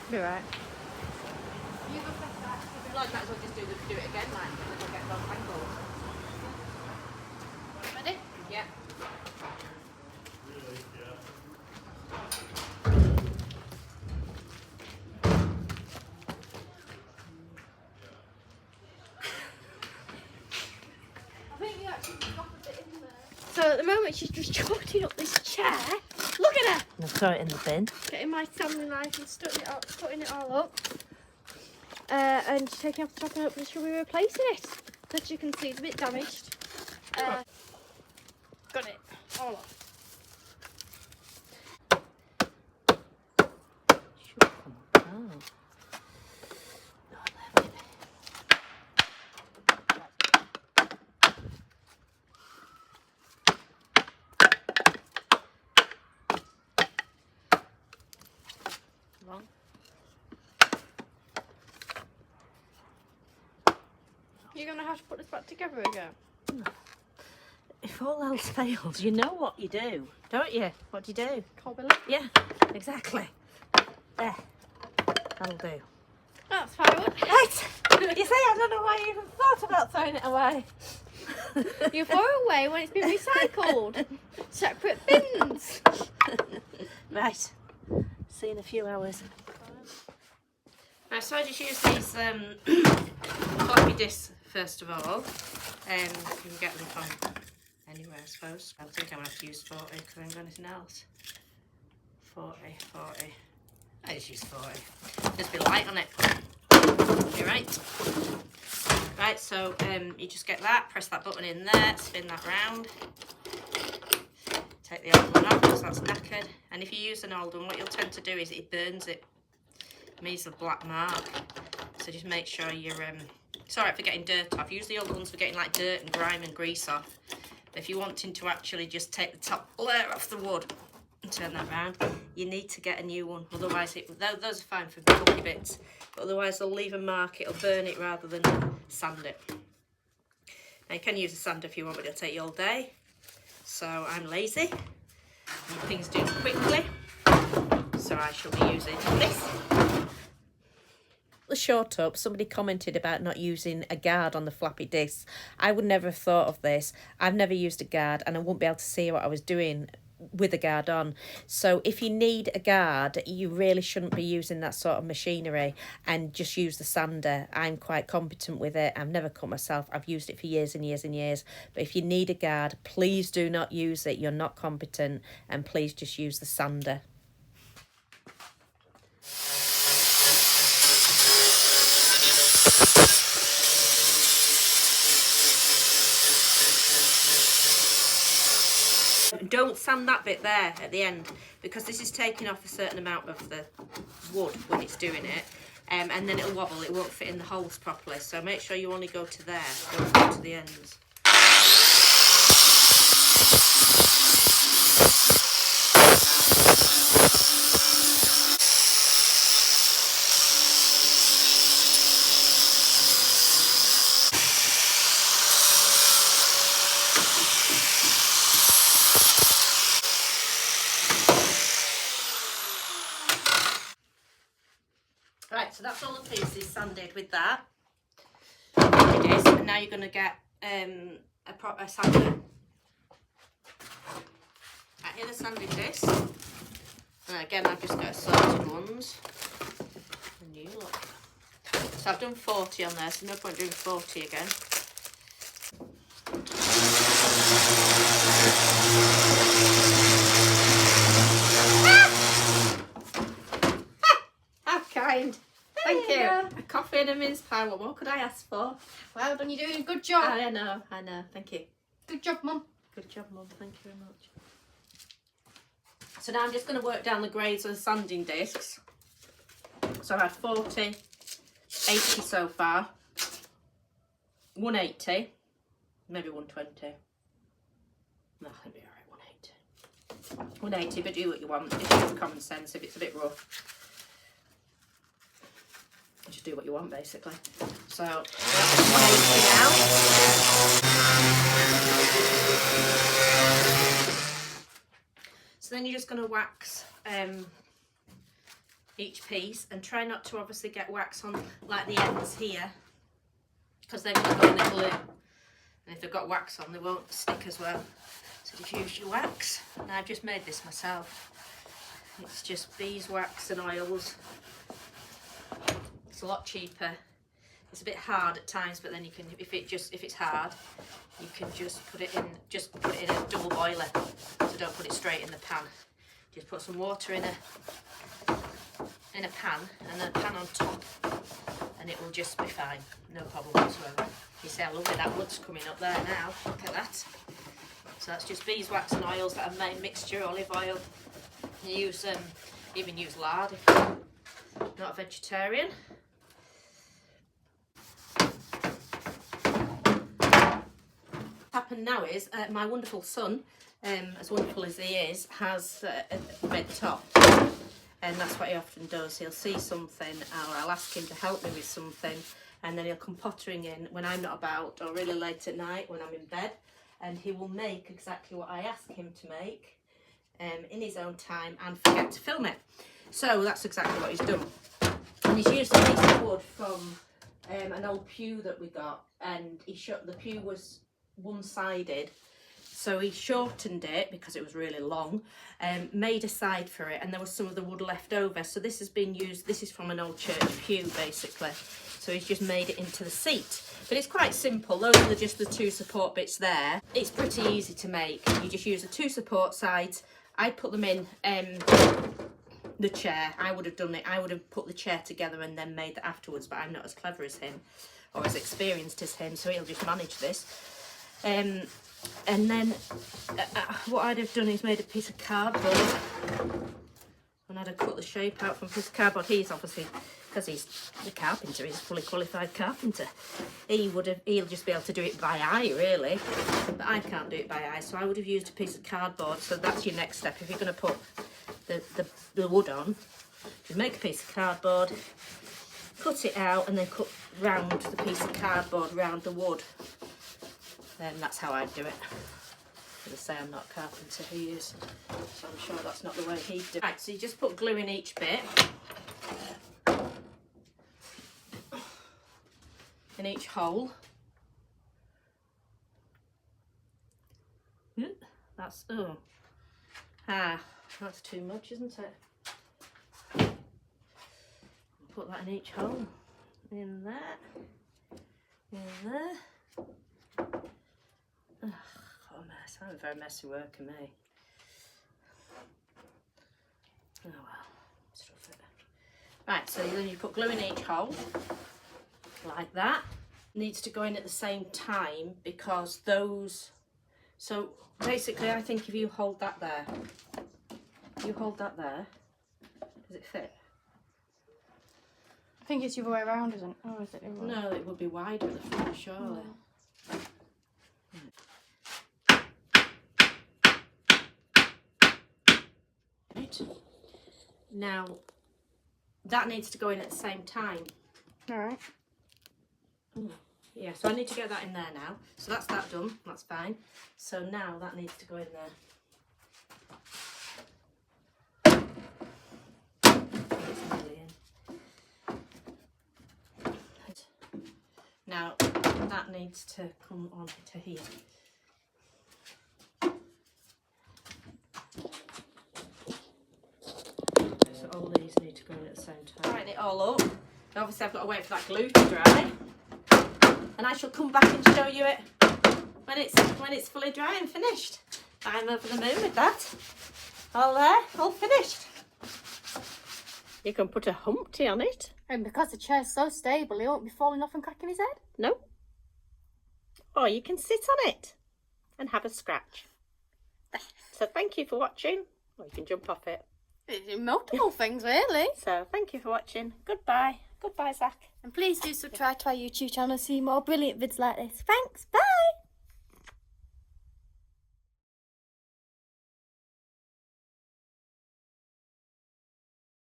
Be right. You go press that. If you like, might as well just do it again, like, and we'll get both angles. Ready? Yeah. I think you actually got a bit in there. So at the moment she's just trotting up this chair. Look at her! I'll throw it in the bin. Getting my Stanley knife and cutting it all up. And taking off the top and hopefully she'll be replacing it. As you can see, it's a bit damaged. Got it all off. Should come up now. Wrong. You're going to have to put this back together again. If all else fails, you know what you do, don't you? What do you do? Cobble it. Yeah, exactly. There. That'll do. That's firewood. Right. You see, I don't know why you even thought about throwing it away. You throw it away when it's been recycled. Separate bins. Right. See you in a few hours. Right, so I just use these floppy disks first of all. You can get them from anywhere, I suppose. I think I'm going to have to use 40 because I haven't got anything else. 40. I just use 40. Just be light on it. Okay, right. Right, so you just get that, press that button in there, spin that round. Take the old one off because that's knackered. And if you use an old one, what you'll tend to do is it burns it. It means a black mark. So just make sure you're... it's alright for getting dirt off. Use the old ones for getting like dirt and grime and grease off. But if you're wanting to actually just take the top layer off the wood and turn that round, you need to get a new one. Otherwise, those are fine for bulky bits. But otherwise, they'll leave a mark. It'll burn it rather than sand it. Now, you can use a sander if you want, but it'll take you all day. So I'm lazy. And things do quickly. So I shall be using this. The short up, somebody commented about not using a guard on the floppy disks. I would never have thought of this. I've never used a guard and I wouldn't be able to see what I was doing with a guard on. So if you need a guard, you really shouldn't be using that sort of machinery and just use the sander. I'm quite competent with it. I've never cut myself. I've used it for years and years and years. But if you need a guard, please do not use it. You're not competent, and please just use the sander. Don't sand that bit there at the end because this is taking off a certain amount of the wood when it's doing it, and then it'll wobble. It won't fit in the holes properly, so make sure you only go to there, don't go to the ends. Right, so that's all the pieces sanded with that. It is, and now you're going to get a proper sander. Right, here the sanded disc. And again, I've just got assorted ones. And you look. So I've done 40 on there, so no point doing 40 again. How kind. Thank you. A coffee and a mince pie. What more could I ask for? Well done, you're doing a good job. I know. Thank you. Good job, Mum. Good job, Mum. Thank you very much. So now I'm just going to work down the grades of the sanding discs. So I've had 40, 80 so far, 180, maybe 120. No, I think it'll be alright, 180. 180, but do what you want. It's just common sense. If it's a bit rough, just do what you want, basically. So that's 180 now. So then you're just going to wax each piece, and try not to obviously get wax on like the ends here, because they're going to go in the glue, and if they've got wax on they won't stick as well. So just use your wax, and I've just made this myself. It's just beeswax and oils. It's a lot cheaper. It's a bit hard at times, but then you can, if it's hard, you can just put it in a double boiler. So don't put it straight in the pan. Just put some water in a pan, and a pan on top, and it will just be fine. No problem whatsoever. You see how lovely that wood's coming up there now. Look at that. So that's just beeswax and oils that I've made, mixture, olive oil. You use even use lard if you're not a vegetarian. What happened now is my wonderful son, as wonderful as he is, has made the top, and that's what he often does. He'll see something, or I'll ask him to help me with something, and then he'll come pottering in when I'm not about, or really late at night when I'm in bed, and he will make exactly what I ask him to make in his own time and forget to film it. So that's exactly what he's done. And he's used a piece of wood from an old pew that we got, and the pew was one-sided, so he shortened it because it was really long, made a side for it, and there was some of the wood left over. So this has been used, this is from an old church pew basically, so he's just made it into the seat. But it's quite simple. Those are just the two support bits there. It's pretty easy to make. You just use the two support sides. I put them in the chair. I would have done it. I would have put the chair together and then made that afterwards, but I'm not as clever as him or as experienced as him, so he'll just manage this. And then what I'd have done is made a piece of cardboard, and I'd have cut the shape out from a piece of cardboard. He's obviously, because he's the carpenter, he's a fully qualified carpenter, he'll just be able to do it by eye really, but I can't do it by eye, so I would have used a piece of cardboard. So that's your next step. If you're going to put the wood on, you make a piece of cardboard, cut it out, and then cut round the piece of cardboard round the wood. That's how I'd do it. As I say, I'm not a carpenter, he is, so I'm sure that's not the way he'd do it. Right, so you just put glue in each bit, in each hole. That's that's too much, isn't it? Put that in each hole. In there. In there. Oh, what a mess. I'm a very messy worker, me. Oh well, stuff it. Right, so then you put glue in each hole, like that. Needs to go in at the same time because those... So basically I think if you hold that there, does it fit? I think it's the other way around, isn't it? Or is it the other way? No, it would be wider at the front, surely. Right. Now, that needs to go in at the same time. Alright. Yeah, so I need to get that in there now. So that's that done, that's fine. So now that needs to go in there. It's nearly in. Now that needs to come on to here. So all these need to go in at the same time. Tighten it all up. Obviously I've got to wait for that glue to dry. And I shall come back and show you it when it's fully dry and finished. I'm over the moon with that. All there, all finished. You can put a Humpty on it. And because the chair's so stable, he won't be falling off and cracking his head. No. Or you can sit on it and have a scratch. So thank you for watching. Or you can jump off it. Multiple things, really. So thank you for watching. Goodbye. Goodbye, Zach. And please do subscribe to our YouTube channel to see more brilliant vids like this. Thanks, bye.